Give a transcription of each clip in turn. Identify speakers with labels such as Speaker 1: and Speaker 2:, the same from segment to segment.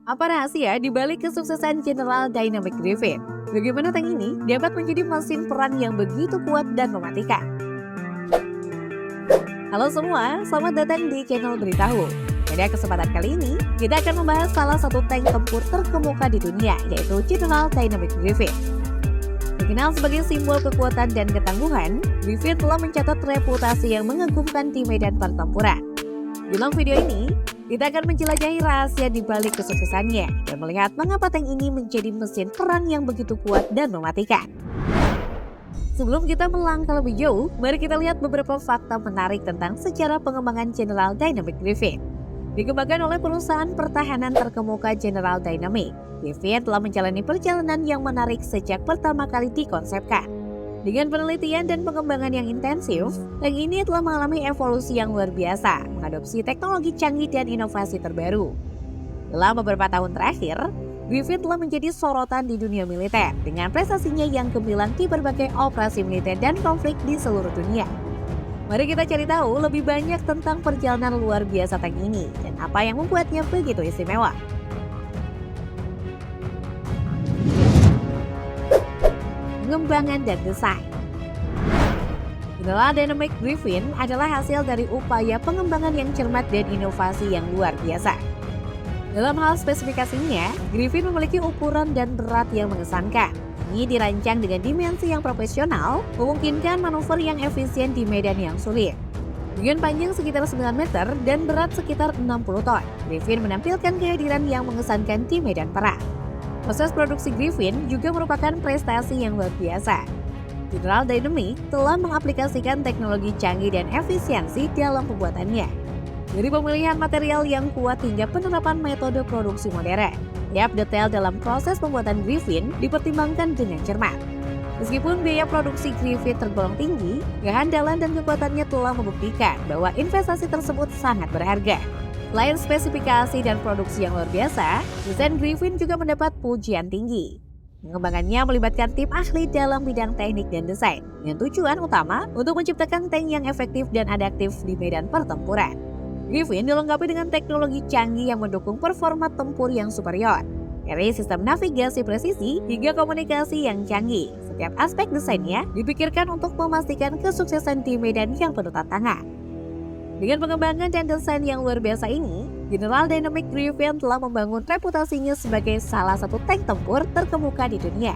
Speaker 1: Apa rahasia di balik kesuksesan General Dynamic Griffin? Bagaimana tank ini dapat menjadi mesin perang yang begitu kuat dan mematikan? Halo semua, selamat datang di channel Beritahu. Pada kesempatan kali ini, kita akan membahas salah satu tank tempur terkemuka di dunia, yaitu General Dynamic Griffin. Dikenal sebagai simbol kekuatan dan ketangguhan, Griffin telah mencatat reputasi yang mengagumkan di medan pertempuran. Dalam video ini, kita akan menjelajahi rahasia di balik kesuksesannya dan melihat mengapa tank ini menjadi mesin perang yang begitu kuat dan mematikan. Sebelum kita melangkah lebih jauh, mari kita lihat beberapa fakta menarik tentang sejarah pengembangan General Dynamic Griffin. Dikembangkan oleh perusahaan pertahanan terkemuka General Dynamic, Griffin telah menjalani perjalanan yang menarik sejak pertama kali dikonsepkan. Dengan penelitian dan pengembangan yang intensif, tank ini telah mengalami evolusi yang luar biasa, mengadopsi teknologi canggih dan inovasi terbaru. Dalam beberapa tahun terakhir, Griffin telah menjadi sorotan di dunia militer dengan prestasinya yang gemilang di berbagai operasi militer dan konflik di seluruh dunia. Mari kita cari tahu lebih banyak tentang perjalanan luar biasa tank ini dan apa yang membuatnya begitu istimewa. Pengembangan dan desain. General Dynamic Griffin adalah hasil dari upaya pengembangan yang cermat dan inovasi yang luar biasa. Dalam hal spesifikasinya, Griffin memiliki ukuran dan berat yang mengesankan. Ini dirancang dengan dimensi yang profesional, memungkinkan manuver yang efisien di medan yang sulit. Dengan panjang sekitar 9 meter dan berat sekitar 60 ton, Griffin menampilkan kehadiran yang mengesankan di medan perang. Proses produksi Griffin juga merupakan prestasi yang luar biasa. General Dynamic telah mengaplikasikan teknologi canggih dan efisiensi dalam pembuatannya. Dari pemilihan material yang kuat hingga penerapan metode produksi modern, tiap detail dalam proses pembuatan Griffin dipertimbangkan dengan cermat. Meskipun biaya produksi Griffin tergolong tinggi, kehandalan dan kekuatannya telah membuktikan bahwa investasi tersebut sangat berharga. Selain spesifikasi dan produksi yang luar biasa, desain Griffin juga mendapat pujian tinggi. Pengembangannya melibatkan tim ahli dalam bidang teknik dan desain, dengan tujuan utama untuk menciptakan tank yang efektif dan adaptif di medan pertempuran. Griffin dilengkapi dengan teknologi canggih yang mendukung performa tempur yang superior, dari sistem navigasi presisi hingga komunikasi yang canggih. Setiap aspek desainnya dipikirkan untuk memastikan kesuksesan di medan yang penuh tantangan. Dengan pengembangan dan desain yang luar biasa ini, General Dynamic Griffin telah membangun reputasinya sebagai salah satu tank tempur terkemuka di dunia.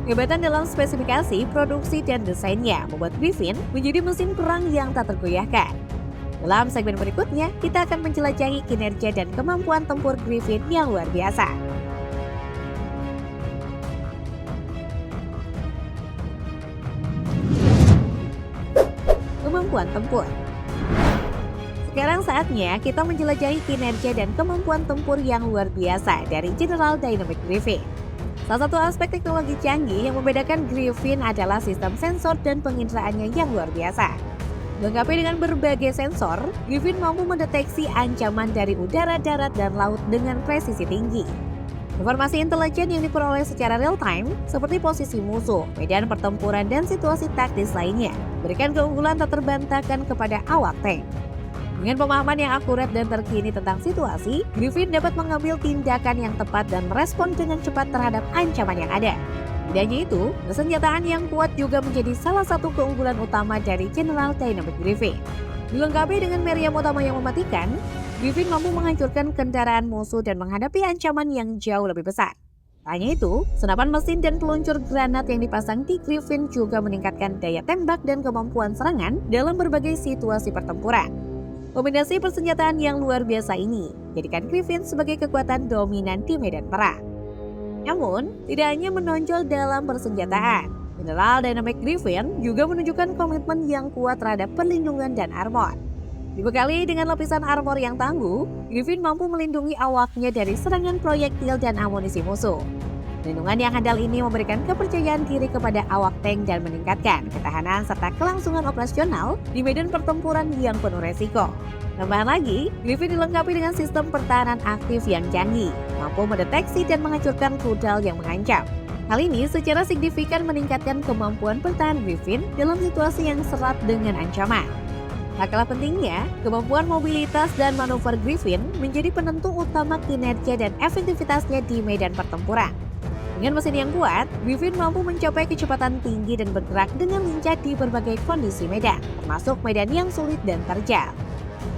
Speaker 1: Kehebatan dalam spesifikasi, produksi, dan desainnya membuat Griffin menjadi mesin perang yang tak tergoyahkan. Dalam segmen berikutnya, kita akan menjelajahi kinerja dan kemampuan tempur Griffin yang luar biasa. Kemampuan tempur. Sekarang saatnya kita menjelajahi kinerja dan kemampuan tempur yang luar biasa dari General Dynamic Griffin. Salah satu aspek teknologi canggih yang membedakan Griffin adalah sistem sensor dan penginderaannya yang luar biasa. Dilengkapi dengan berbagai sensor, Griffin mampu mendeteksi ancaman dari udara, darat, dan laut dengan presisi tinggi. Informasi intelijen yang diperoleh secara real-time, seperti posisi musuh, medan pertempuran, dan situasi taktis lainnya, berikan keunggulan tak terbantahkan kepada awak tank. Dengan pemahaman yang akurat dan terkini tentang situasi, Griffin dapat mengambil tindakan yang tepat dan merespon dengan cepat terhadap ancaman yang ada. Tidak hanya itu, persenjataan yang kuat juga menjadi salah satu keunggulan utama dari General Dynamic Griffin. Dilengkapi dengan meriam utama yang mematikan, Griffin mampu menghancurkan kendaraan musuh dan menghadapi ancaman yang jauh lebih besar. Tak hanya itu, senapan mesin dan peluncur granat yang dipasang di Griffin juga meningkatkan daya tembak dan kemampuan serangan dalam berbagai situasi pertempuran. Kombinasi persenjataan yang luar biasa ini menjadikan Griffin sebagai kekuatan dominan di medan perang. Namun, tidak hanya menonjol dalam persenjataan, General Dynamic Griffin juga menunjukkan komitmen yang kuat terhadap perlindungan dan armor. Dibekali dengan lapisan armor yang tangguh, Griffin mampu melindungi awaknya dari serangan proyektil dan amunisi musuh. Perlindungan yang handal ini memberikan kepercayaan diri kepada awak tank dan meningkatkan ketahanan serta kelangsungan operasional di medan pertempuran yang penuh resiko. Tambahan lagi, Griffin dilengkapi dengan sistem pertahanan aktif yang canggih, mampu mendeteksi dan menghancurkan rudal yang mengancam. Hal ini secara signifikan meningkatkan kemampuan pertahanan Griffin dalam situasi yang serat dengan ancaman. Tak kalah pentingnya, kemampuan mobilitas dan manuver Griffin menjadi penentu utama kinerja dan efektivitasnya di medan pertempuran. Dengan mesin yang kuat, Griffin mampu mencapai kecepatan tinggi dan bergerak dengan lincah di berbagai kondisi medan, termasuk medan yang sulit dan terjal.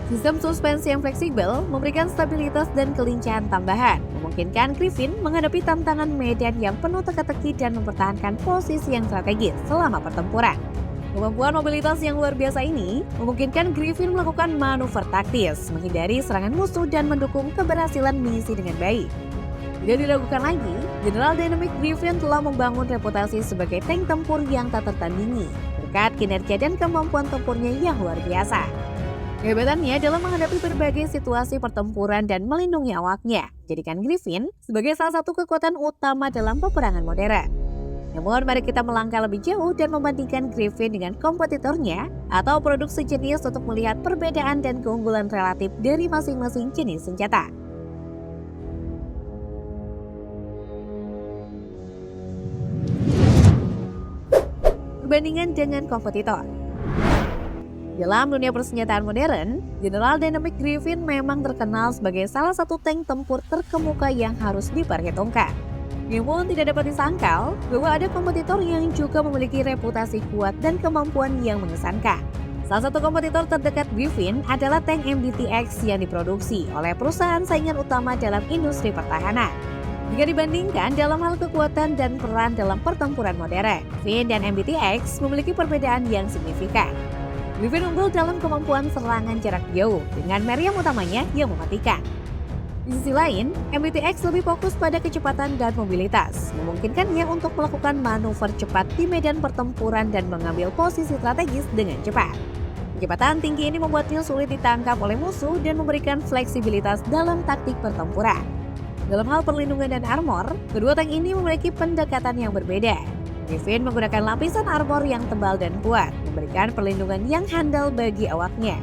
Speaker 1: Sistem suspensi yang fleksibel memberikan stabilitas dan kelincahan tambahan, memungkinkan Griffin menghadapi tantangan medan yang penuh teka-teki dan mempertahankan posisi yang strategis selama pertempuran. Kemampuan mobilitas yang luar biasa ini memungkinkan Griffin melakukan manuver taktis, menghindari serangan musuh dan mendukung keberhasilan misi dengan baik. Tidak diragukan lagi, General Dynamic Griffin telah membangun reputasi sebagai tank tempur yang tak tertandingi, berkat kinerja dan kemampuan tempurnya yang luar biasa. Kehebatannya dalam menghadapi berbagai situasi pertempuran dan melindungi awaknya, jadikan Griffin sebagai salah satu kekuatan utama dalam peperangan modern. Namun mari kita melangkah lebih jauh dan membandingkan Griffin dengan kompetitornya atau produk sejenis untuk melihat perbedaan dan keunggulan relatif dari masing-masing jenis senjata. Perbandingan dengan kompetitor. Dalam dunia persenjataan modern, General Dynamic Griffin memang terkenal sebagai salah satu tank tempur terkemuka yang harus diperhitungkan. Namun tidak dapat disangkal bahwa ada kompetitor yang juga memiliki reputasi kuat dan kemampuan yang mengesankan. Salah satu kompetitor terdekat Griffin adalah tank MBTX yang diproduksi oleh perusahaan saingan utama dalam industri pertahanan. Jika dibandingkan dalam hal kekuatan dan peran dalam pertempuran modern, Griffin dan MBTX memiliki perbedaan yang signifikan. Griffin unggul dalam kemampuan serangan jarak jauh dengan meriam utamanya yang mematikan. Di sisi lain, MBTX lebih fokus pada kecepatan dan mobilitas, memungkinkannya untuk melakukan manuver cepat di medan pertempuran dan mengambil posisi strategis dengan cepat. Kecepatan tinggi ini membuatnya sulit ditangkap oleh musuh dan memberikan fleksibilitas dalam taktik pertempuran. Dalam hal perlindungan dan armor, kedua tank ini memiliki pendekatan yang berbeda. Griffin menggunakan lapisan armor yang tebal dan kuat, memberikan perlindungan yang handal bagi awaknya.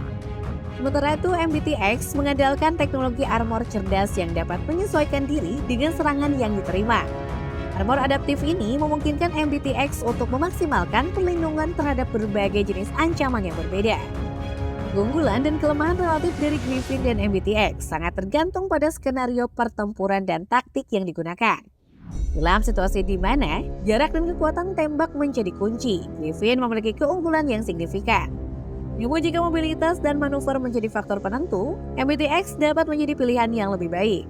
Speaker 1: Sementara itu, MBTX mengandalkan teknologi armor cerdas yang dapat menyesuaikan diri dengan serangan yang diterima. Armor adaptif ini memungkinkan MBTX untuk memaksimalkan perlindungan terhadap berbagai jenis ancaman yang berbeda. Keunggulan dan kelemahan relatif dari Griffin dan MBTX sangat tergantung pada skenario pertempuran dan taktik yang digunakan. Dalam situasi di mana jarak dan kekuatan tembak menjadi kunci, Griffin memiliki keunggulan yang signifikan. Namun jika mobilitas dan manuver menjadi faktor penentu, MBTX dapat menjadi pilihan yang lebih baik.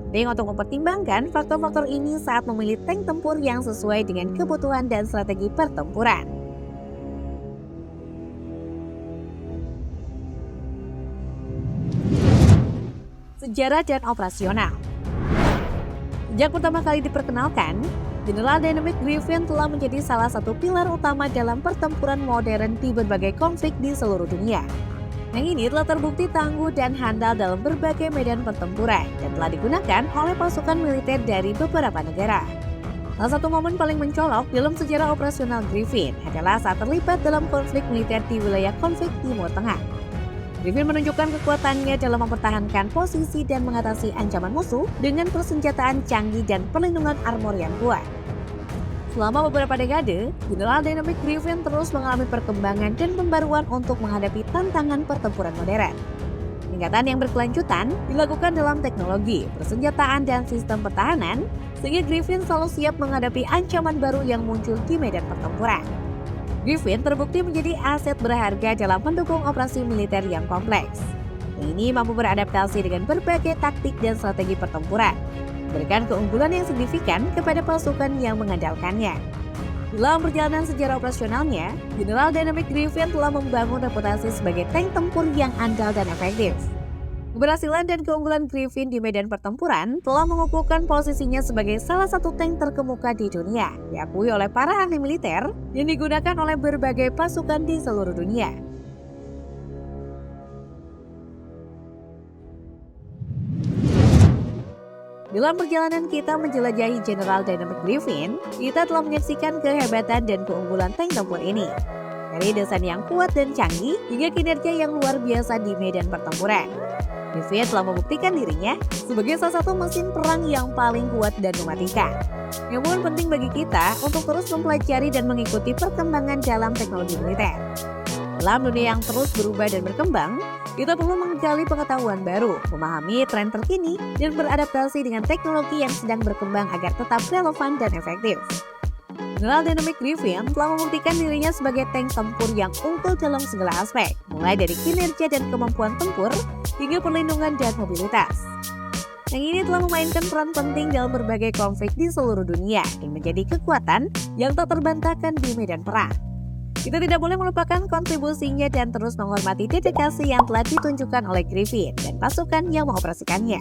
Speaker 1: Penting untuk mempertimbangkan faktor-faktor ini saat memilih tank tempur yang sesuai dengan kebutuhan dan strategi pertempuran. Sejarah dan operasional. Sejak pertama kali diperkenalkan, General Dynamic Griffin telah menjadi salah satu pilar utama dalam pertempuran modern di berbagai konflik di seluruh dunia. Yang ini telah terbukti tangguh dan handal dalam berbagai medan pertempuran dan telah digunakan oleh pasukan militer dari beberapa negara. Salah satu momen paling mencolok dalam sejarah operasional Griffin adalah saat terlibat dalam konflik militer di wilayah konflik Timur Tengah. Griffin menunjukkan kekuatannya dalam mempertahankan posisi dan mengatasi ancaman musuh dengan persenjataan canggih dan perlindungan armor yang kuat. Selama beberapa dekade, General Dynamic Griffin terus mengalami perkembangan dan pembaruan untuk menghadapi tantangan pertempuran modern. Peningkatan yang berkelanjutan dilakukan dalam teknologi, persenjataan, dan sistem pertahanan, sehingga Griffin selalu siap menghadapi ancaman baru yang muncul di medan pertempuran. Griffin terbukti menjadi aset berharga dalam mendukung operasi militer yang kompleks. Ini mampu beradaptasi dengan berbagai taktik dan strategi pertempuran, memberikan keunggulan yang signifikan kepada pasukan yang mengandalkannya. Dalam perjalanan sejarah operasionalnya, General Dynamic Griffin telah membangun reputasi sebagai tank tempur yang andal dan efektif. Keberhasilan dan keunggulan Griffin di medan pertempuran telah mengukuhkan posisinya sebagai salah satu tank terkemuka di dunia, diakui oleh para ahli militer dan digunakan oleh berbagai pasukan di seluruh dunia. Dalam perjalanan kita menjelajahi General Dynamic Griffin, kita telah menyaksikan kehebatan dan keunggulan tank tempur ini. Dari desain yang kuat dan canggih hingga kinerja yang luar biasa di medan pertempuran. Griffin telah membuktikan dirinya sebagai salah satu mesin perang yang paling kuat dan mematikan. Namun penting bagi kita untuk terus mempelajari dan mengikuti perkembangan dalam teknologi militer. Dalam dunia yang terus berubah dan berkembang, kita perlu menggali pengetahuan baru, memahami tren terkini, dan beradaptasi dengan teknologi yang sedang berkembang agar tetap relevan dan efektif. General Dynamic Griffin telah membuktikan dirinya sebagai tank tempur yang unggul dalam segala aspek, mulai dari kinerja dan kemampuan tempur hingga perlindungan dan mobilitas. Tank ini telah memainkan peran penting dalam berbagai konflik di seluruh dunia dan menjadi kekuatan yang tak terbantahkan di medan perang. Kita tidak boleh melupakan kontribusinya dan terus menghormati dedikasi yang telah ditunjukkan oleh Griffin dan pasukan yang mengoperasikannya.